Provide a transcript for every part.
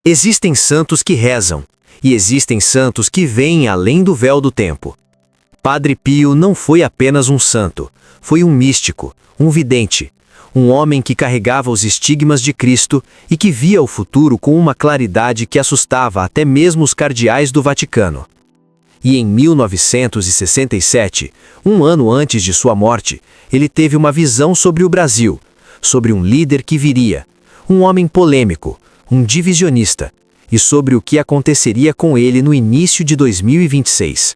Existem santos que rezam, e existem santos que veem além do véu do tempo. Padre Pio não foi apenas um santo, foi um místico, um vidente, um homem que carregava os estigmas de Cristo e que via o futuro com uma claridade que assustava até mesmo os cardeais do Vaticano. E em 1967, um ano antes de sua morte, ele teve uma visão sobre o Brasil, sobre um líder que viria, um homem polêmico, um divisionista, e sobre o que aconteceria com ele no início de 2026.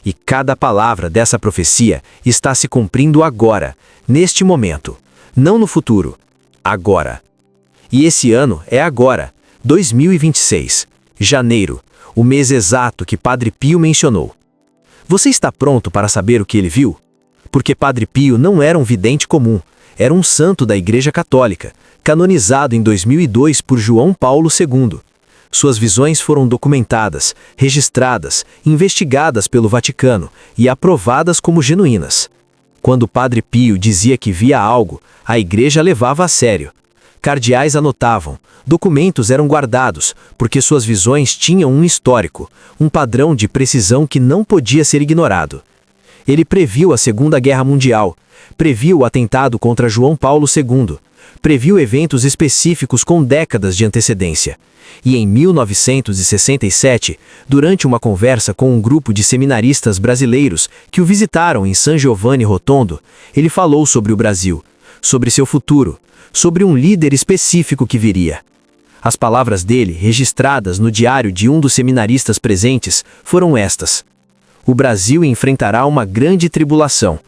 E cada palavra dessa profecia está se cumprindo agora, neste momento, não no futuro, agora. E esse ano é agora, 2026, janeiro, o mês exato que Padre Pio mencionou. Você está pronto para saber o que ele viu? Porque Padre Pio não era um vidente comum, era um santo da Igreja Católica, canonizado em 2002 por João Paulo II. Suas visões foram documentadas, registradas, investigadas pelo Vaticano e aprovadas como genuínas. Quando Padre Pio dizia que via algo, a Igreja levava a sério. Cardeais anotavam, documentos eram guardados, porque suas visões tinham um histórico, um padrão de precisão que não podia ser ignorado. Ele previu a Segunda Guerra Mundial, previu o atentado contra João Paulo II, previu eventos específicos com décadas de antecedência. E em 1967, durante uma conversa com um grupo de seminaristas brasileiros que o visitaram em San Giovanni Rotondo, ele falou sobre o Brasil, sobre seu futuro, sobre um líder específico que viria. As palavras dele, registradas no diário de um dos seminaristas presentes, foram estas: o Brasil enfrentará uma grande tribulação.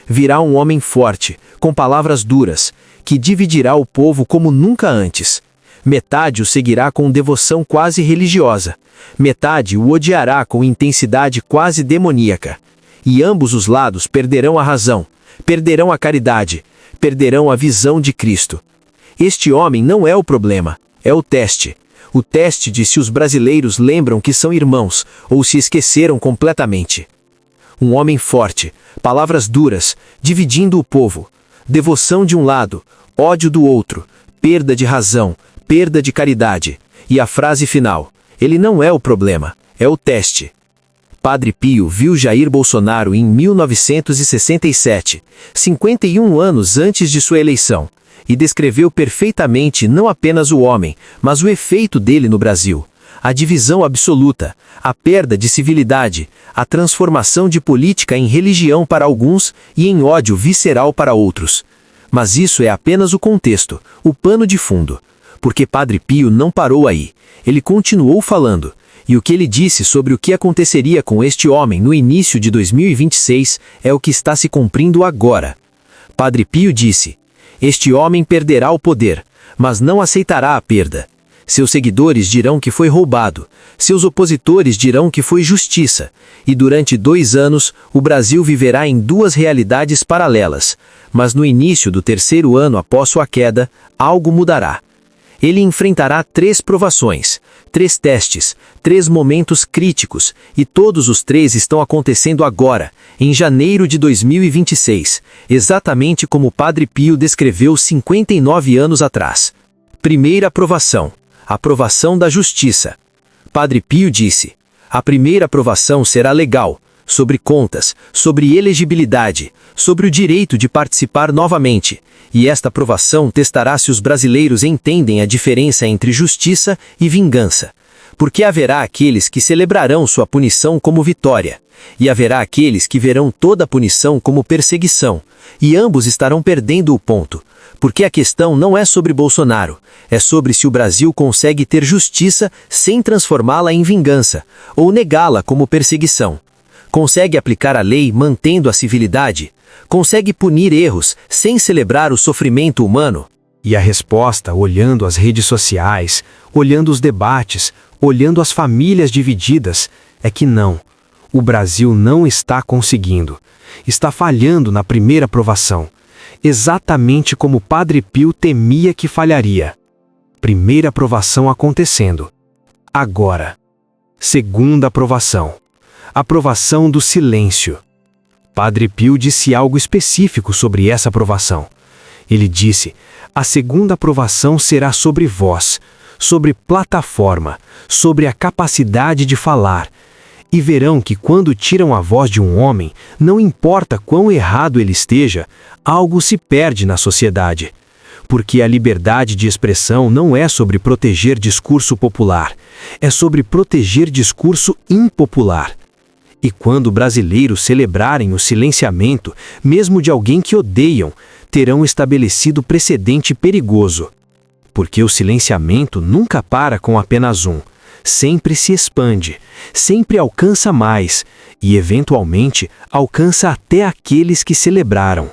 Virá um homem forte, com palavras duras, que dividirá o povo como nunca antes. Metade o seguirá com devoção quase religiosa. Metade o odiará com intensidade quase demoníaca. E ambos os lados perderão a razão, perderão a caridade, perderão a visão de Cristo. Este homem não é o problema, é o teste. O teste de se os brasileiros lembram que são irmãos ou se esqueceram completamente. Um homem forte, palavras duras, dividindo o povo. Devoção de um lado, ódio do outro, perda de razão, perda de caridade. E a frase final: ele não é o problema, é o teste. Padre Pio viu Jair Bolsonaro em 1967, 51 anos antes de sua eleição, e descreveu perfeitamente não apenas o homem, mas o efeito dele no Brasil. A divisão absoluta, a perda de civilidade, a transformação de política em religião para alguns e em ódio visceral para outros. Mas isso é apenas o contexto, o pano de fundo. Porque Padre Pio não parou aí, ele continuou falando, e o que ele disse sobre o que aconteceria com este homem no início de 2026 é o que está se cumprindo agora. Padre Pio disse: este homem perderá o poder, mas não aceitará a perda. Seus seguidores dirão que foi roubado, seus opositores dirão que foi justiça, e durante 2 anos o Brasil viverá em 2 realidades paralelas, mas no início do 3º ano após sua queda, algo mudará. Ele enfrentará 3 provações, 3 testes, 3 momentos críticos, e todos os 3 estão acontecendo agora, em janeiro de 2026, exatamente como Padre Pio descreveu 59 anos atrás. Primeira provação. A provação da justiça. Padre Pio disse: a primeira provação será legal, sobre contas, sobre elegibilidade, sobre o direito de participar novamente, e esta provação testará se os brasileiros entendem a diferença entre justiça e vingança. Porque haverá aqueles que celebrarão sua punição como vitória, e haverá aqueles que verão toda a punição como perseguição, e ambos estarão perdendo o ponto. Porque a questão não é sobre Bolsonaro, é sobre se o Brasil consegue ter justiça sem transformá-la em vingança, ou negá-la como perseguição. Consegue aplicar a lei mantendo a civilidade? Consegue punir erros sem celebrar o sofrimento humano? E a resposta, olhando as redes sociais, olhando os debates, olhando as famílias divididas, é que não. O Brasil não está conseguindo. Está falhando na primeira provação. Exatamente como Padre Pio temia que falharia. Primeira provação acontecendo. Agora. Segunda provação. A provação do silêncio. Padre Pio disse algo específico sobre essa provação. Ele disse: a segunda provação será sobre vós, sobre plataforma, sobre a capacidade de falar. E verão que quando tiram a voz de um homem, não importa quão errado ele esteja, algo se perde na sociedade. Porque a liberdade de expressão não é sobre proteger discurso popular, é sobre proteger discurso impopular. E quando brasileiros celebrarem o silenciamento, mesmo de alguém que odeiam, terão estabelecido precedente perigoso. Porque o silenciamento nunca para com apenas um. Sempre se expande, sempre alcança mais e, eventualmente, alcança até aqueles que celebraram.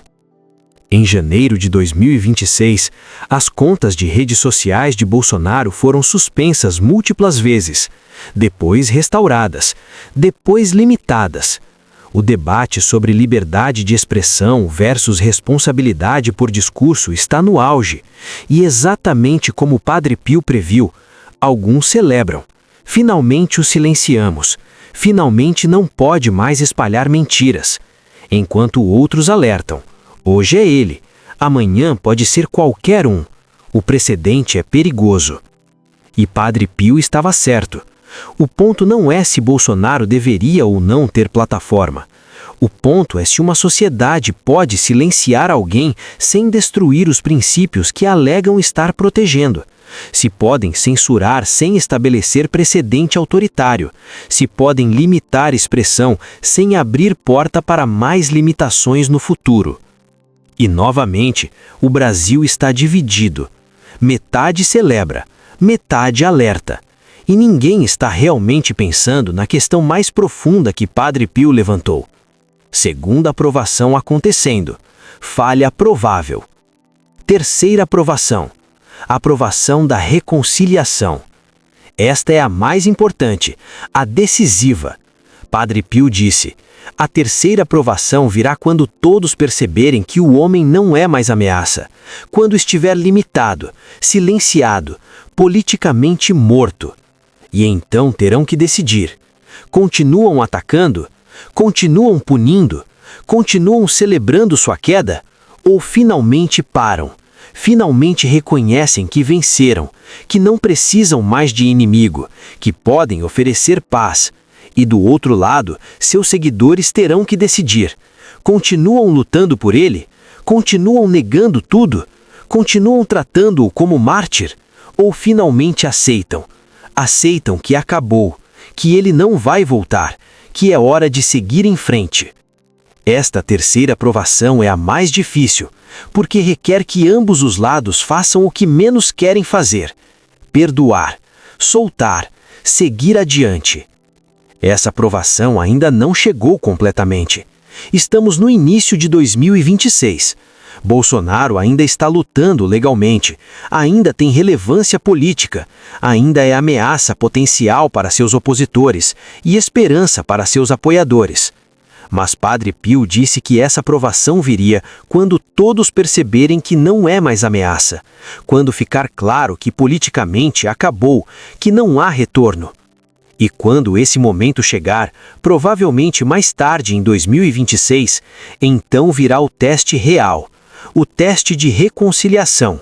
Em janeiro de 2026, as contas de redes sociais de Bolsonaro foram suspensas múltiplas vezes, depois restauradas, depois limitadas. O debate sobre liberdade de expressão versus responsabilidade por discurso está no auge, e exatamente como o Padre Pio previu, alguns celebram. Finalmente o silenciamos. Finalmente não pode mais espalhar mentiras. Enquanto outros alertam. Hoje é ele. Amanhã pode ser qualquer um. O precedente é perigoso. E Padre Pio estava certo. O ponto não é se Bolsonaro deveria ou não ter plataforma. O ponto é se uma sociedade pode silenciar alguém sem destruir os princípios que alegam estar protegendo. Se podem censurar sem estabelecer precedente autoritário, se podem limitar expressão sem abrir porta para mais limitações no futuro. E, novamente, o Brasil está dividido. Metade celebra, metade alerta. E ninguém está realmente pensando na questão mais profunda que Padre Pio levantou. Segunda aprovação acontecendo. Falha provável. Terceira aprovação. Aprovação da reconciliação. Esta é a mais importante, a decisiva. Padre Pio disse, a terceira aprovação virá quando todos perceberem que o homem não é mais ameaça, quando estiver limitado, silenciado, politicamente morto. E então terão que decidir. Continuam atacando? Continuam punindo? Continuam celebrando sua queda? Ou finalmente param? Finalmente reconhecem que venceram, que não precisam mais de inimigo, que podem oferecer paz. E do outro lado, seus seguidores terão que decidir. Continuam lutando por ele? Continuam negando tudo? Continuam tratando-o como mártir? Ou finalmente aceitam? Aceitam que acabou, que ele não vai voltar, que é hora de seguir em frente. Esta terceira aprovação é a mais difícil, porque requer que ambos os lados façam o que menos querem fazer: perdoar, soltar, seguir adiante. Essa aprovação ainda não chegou completamente. Estamos no início de 2026. Bolsonaro ainda está lutando legalmente, ainda tem relevância política, ainda é ameaça potencial para seus opositores e esperança para seus apoiadores. Mas Padre Pio disse que essa aprovação viria quando todos perceberem que não é mais ameaça, quando ficar claro que politicamente acabou, que não há retorno. E quando esse momento chegar, provavelmente mais tarde em 2026, então virá o teste real, o teste de reconciliação,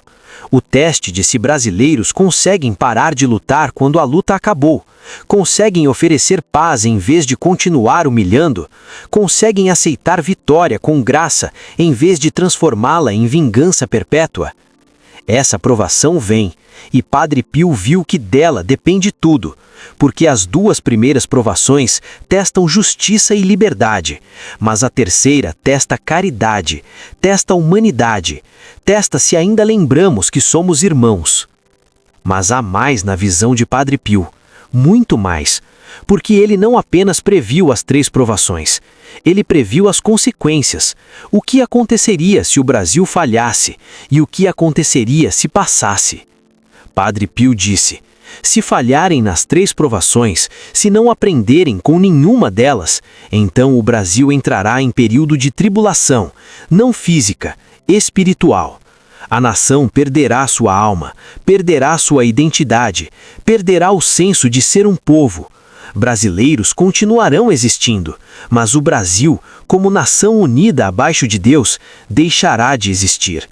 o teste de se brasileiros conseguem parar de lutar quando a luta acabou, conseguem oferecer paz em vez de continuar humilhando, conseguem aceitar vitória com graça em vez de transformá-la em vingança perpétua. Essa aprovação vem, e Padre Pio viu que dela depende tudo, porque as duas primeiras provações testam justiça e liberdade, mas a terceira testa caridade, testa humanidade, testa se ainda lembramos que somos irmãos. Mas há mais na visão de Padre Pio, muito mais, porque ele não apenas previu as 3 provações, ele previu as consequências, o que aconteceria se o Brasil falhasse e o que aconteceria se passasse. Padre Pio disse: se falharem nas 3 provações, se não aprenderem com nenhuma delas, então o Brasil entrará em período de tribulação, não física, espiritual. A nação perderá sua alma, perderá sua identidade, perderá o senso de ser um povo. Brasileiros continuarão existindo, mas o Brasil, como nação unida abaixo de Deus, deixará de existir.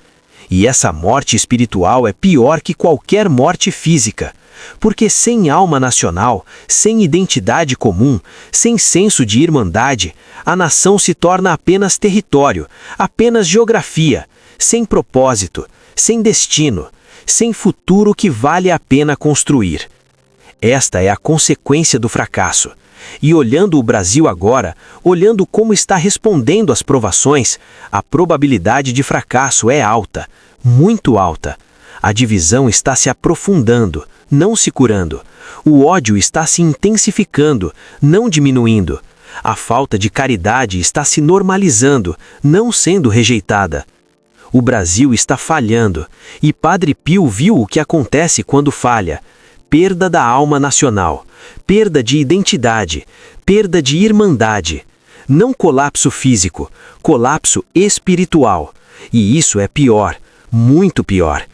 E essa morte espiritual é pior que qualquer morte física, Porque sem alma nacional, sem identidade comum, sem senso de irmandade, a nação se torna apenas território, apenas geografia, sem propósito, sem destino, sem futuro que vale a pena construir. Esta é a consequência do fracasso. E olhando o Brasil agora, olhando como está respondendo às provações, a probabilidade de fracasso é alta, muito alta. A divisão está se aprofundando, não se curando. O ódio está se intensificando, não diminuindo. A falta de caridade está se normalizando, não sendo rejeitada. O Brasil está falhando, e Padre Pio viu o que acontece quando falha. Perda da alma nacional, perda de identidade, perda de irmandade. Não colapso físico, colapso espiritual. E isso é pior, muito pior.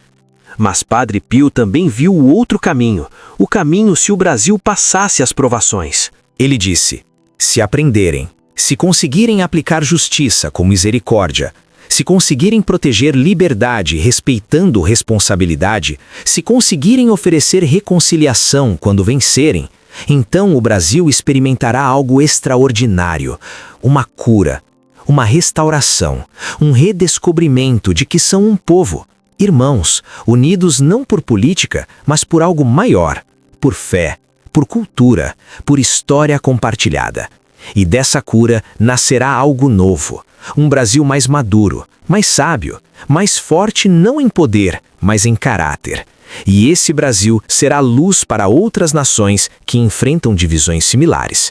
Mas Padre Pio também viu o outro caminho, o caminho se o Brasil passasse as provações. Ele disse: se aprenderem, se conseguirem aplicar justiça com misericórdia, se conseguirem proteger liberdade respeitando responsabilidade, se conseguirem oferecer reconciliação quando vencerem, então o Brasil experimentará algo extraordinário, uma cura, uma restauração, um redescobrimento de que são um povo, irmãos, unidos não por política, mas por algo maior, por fé, por cultura, por história compartilhada. E dessa cura nascerá algo novo, um Brasil mais maduro, mais sábio, mais forte não em poder, mas em caráter. E esse Brasil será luz para outras nações que enfrentam divisões similares.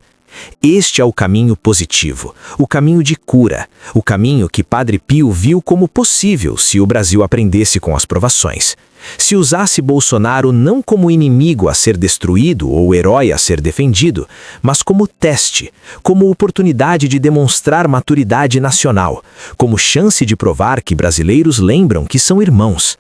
Este é o caminho positivo, o caminho de cura, o caminho que Padre Pio viu como possível se o Brasil aprendesse com as provações. Se usasse Bolsonaro não como inimigo a ser destruído ou herói a ser defendido, mas como teste, como oportunidade de demonstrar maturidade nacional, como chance de provar que brasileiros lembram que são irmãos.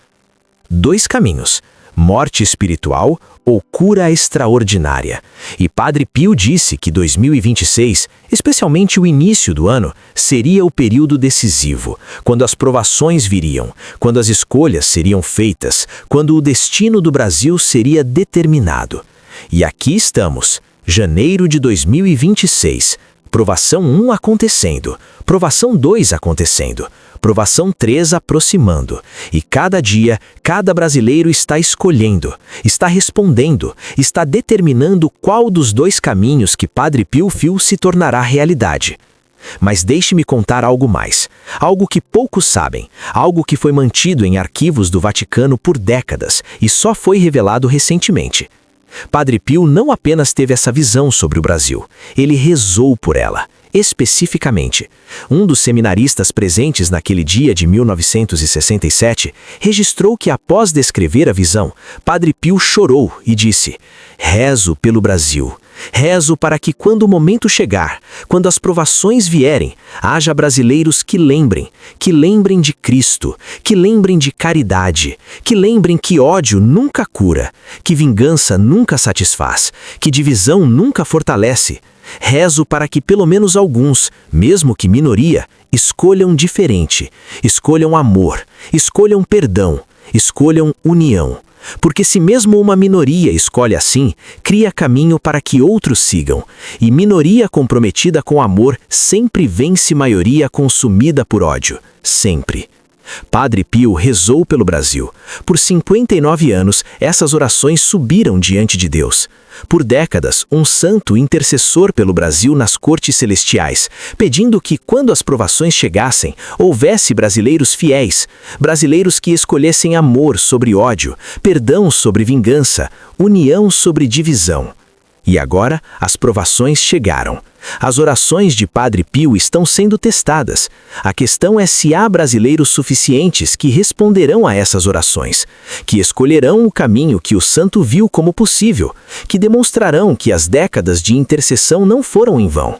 2 caminhos: morte espiritual ou cura extraordinária. E Padre Pio disse que 2026, especialmente o início do ano, seria o período decisivo, quando as provações viriam, quando as escolhas seriam feitas, quando o destino do Brasil seria determinado. E aqui estamos, janeiro de 2026, provação 1 acontecendo, provação 2 acontecendo, provação 3 aproximando, e cada dia, cada brasileiro está escolhendo, está respondendo, está determinando qual dos 2 caminhos que Padre Pio viu se tornará realidade. Mas deixe-me contar algo mais, algo que poucos sabem, algo que foi mantido em arquivos do Vaticano por décadas e só foi revelado recentemente. Padre Pio não apenas teve essa visão sobre o Brasil, ele rezou por ela. Especificamente, um dos seminaristas presentes naquele dia de 1967 registrou que após descrever a visão, Padre Pio chorou e disse: rezo pelo Brasil, rezo para que quando o momento chegar, quando as provações vierem, haja brasileiros que lembrem de Cristo, que lembrem de caridade, que lembrem que ódio nunca cura, que vingança nunca satisfaz, que divisão nunca fortalece. Rezo para que pelo menos alguns, mesmo que minoria, escolham diferente, escolham amor, escolham perdão, escolham união. Porque se mesmo uma minoria escolhe assim, cria caminho para que outros sigam, e minoria comprometida com amor sempre vence maioria consumida por ódio, sempre. Padre Pio rezou pelo Brasil. Por 59 anos, essas orações subiram diante de Deus. Por décadas, um santo intercessor pelo Brasil nas cortes celestiais, pedindo que, quando as provações chegassem, houvesse brasileiros fiéis, brasileiros que escolhessem amor sobre ódio, perdão sobre vingança, união sobre divisão. E agora, as provações chegaram. As orações de Padre Pio estão sendo testadas. A questão é se há brasileiros suficientes que responderão a essas orações, que escolherão o caminho que o santo viu como possível, que demonstrarão que as décadas de intercessão não foram em vão.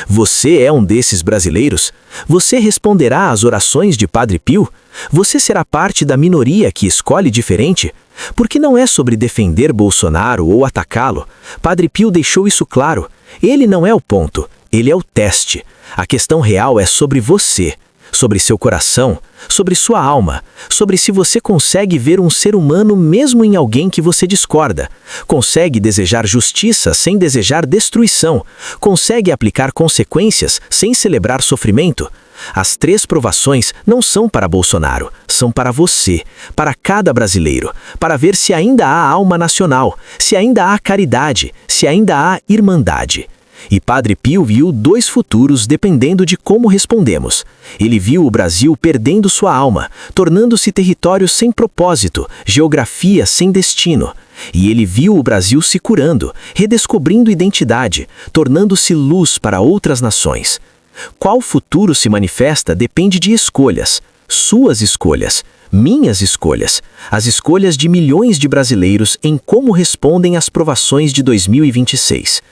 Você é um desses brasileiros? Você responderá às orações de Padre Pio? Você será parte da minoria que escolhe diferente? Porque não é sobre defender Bolsonaro ou atacá-lo. Padre Pio deixou isso claro. Ele não é o ponto, ele é o teste. A questão real é sobre você. sobre seu coração, sobre sua alma, sobre se você consegue ver um ser humano mesmo em alguém que você discorda, consegue desejar justiça sem desejar destruição, consegue aplicar consequências sem celebrar sofrimento. As 3 provações não são para Bolsonaro, são para você, para cada brasileiro, para ver se ainda há alma nacional, se ainda há caridade, se ainda há irmandade. E Padre Pio viu 2 futuros dependendo de como respondemos. Ele viu o Brasil perdendo sua alma, tornando-se território sem propósito, geografia sem destino. E ele viu o Brasil se curando, redescobrindo identidade, tornando-se luz para outras nações. Qual futuro se manifesta depende de escolhas, suas escolhas, minhas escolhas, as escolhas de milhões de brasileiros em como respondem às provações de 2026.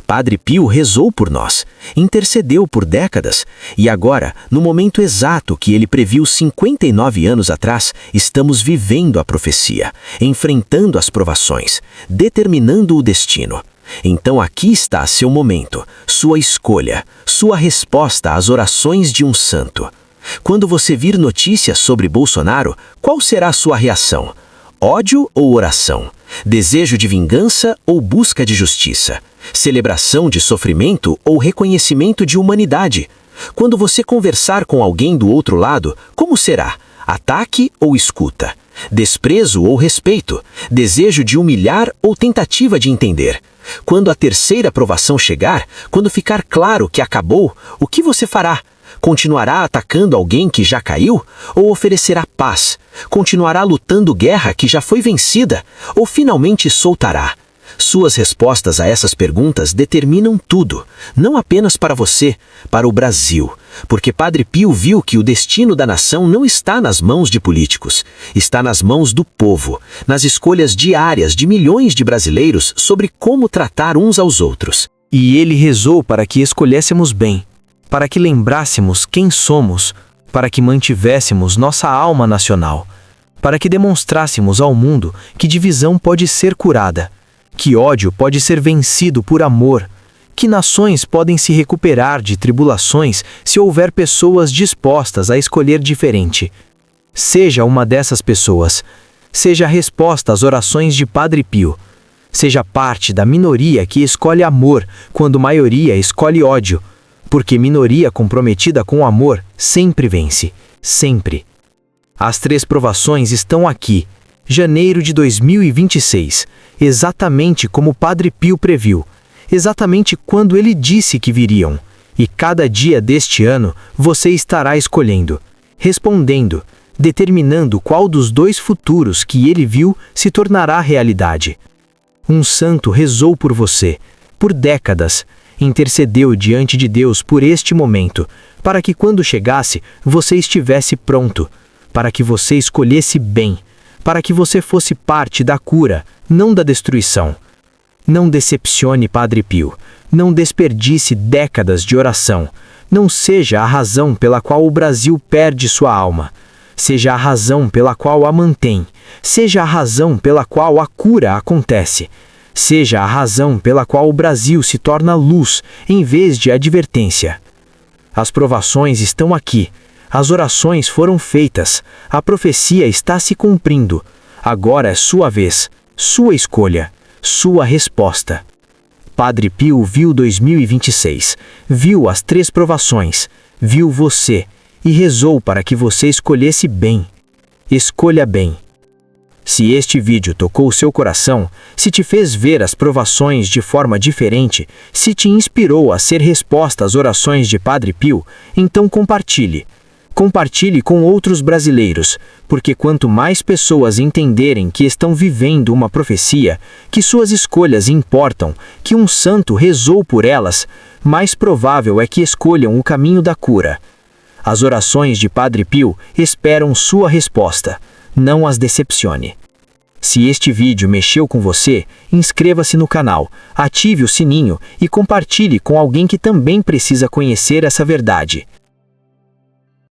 Padre Pio rezou por nós, intercedeu por décadas, e agora, no momento exato que ele previu 59 anos atrás, estamos vivendo a profecia, enfrentando as provações, determinando o destino. Então aqui está seu momento, sua escolha, sua resposta às orações de um santo. Quando você vir notícias sobre Bolsonaro, qual será a sua reação? Ódio ou oração? Desejo de vingança ou busca de justiça? Celebração de sofrimento ou reconhecimento de humanidade? Quando você conversar com alguém do outro lado, como será? Ataque ou escuta? Desprezo ou respeito? Desejo de humilhar ou tentativa de entender? Quando a 3ª provação chegar, quando ficar claro que acabou, o que você fará? Continuará atacando alguém que já caiu? Ou oferecerá paz? Continuará lutando guerra que já foi vencida? Ou finalmente soltará? Suas respostas a essas perguntas determinam tudo, não apenas para você, para o Brasil. Porque Padre Pio viu que o destino da nação não está nas mãos de políticos, está nas mãos do povo, nas escolhas diárias de milhões de brasileiros sobre como tratar uns aos outros. E ele rezou para que escolhêssemos bem, para que lembrássemos quem somos, para que mantivéssemos nossa alma nacional, para que demonstrássemos ao mundo que divisão pode ser curada, que ódio pode ser vencido por amor, que nações podem se recuperar de tribulações se houver pessoas dispostas a escolher diferente. Seja uma dessas pessoas, seja a resposta às orações de Padre Pio, seja parte da minoria que escolhe amor quando maioria escolhe ódio, porque minoria comprometida com o amor sempre vence, sempre. As 3 provações estão aqui, janeiro de 2026, exatamente como Padre Pio previu, exatamente quando ele disse que viriam. E cada dia deste ano você estará escolhendo, respondendo, determinando qual dos 2 futuros que ele viu se tornará realidade. Um santo rezou por você, por décadas, intercedeu diante de Deus por este momento, para que quando chegasse, você estivesse pronto, para que você escolhesse bem, para que você fosse parte da cura, não da destruição. Não decepcione Padre Pio, não desperdice décadas de oração, não seja a razão pela qual o Brasil perde sua alma, seja a razão pela qual a mantém, seja a razão pela qual a cura acontece, seja a razão pela qual o Brasil se torna luz em vez de advertência. As provações estão aqui, as orações foram feitas, a profecia está se cumprindo. Agora é sua vez, sua escolha, sua resposta. Padre Pio viu 2026, viu as 3 provações, viu você e rezou para que você escolhesse bem. Escolha bem. Se este vídeo tocou seu coração, se te fez ver as provações de forma diferente, se te inspirou a ser resposta às orações de Padre Pio, então compartilhe. Compartilhe com outros brasileiros, porque quanto mais pessoas entenderem que estão vivendo uma profecia, que suas escolhas importam, que um santo rezou por elas, mais provável é que escolham o caminho da cura. As orações de Padre Pio esperam sua resposta. Não as decepcione. Se este vídeo mexeu com você, inscreva-se no canal, ative o sininho e compartilhe com alguém que também precisa conhecer essa verdade.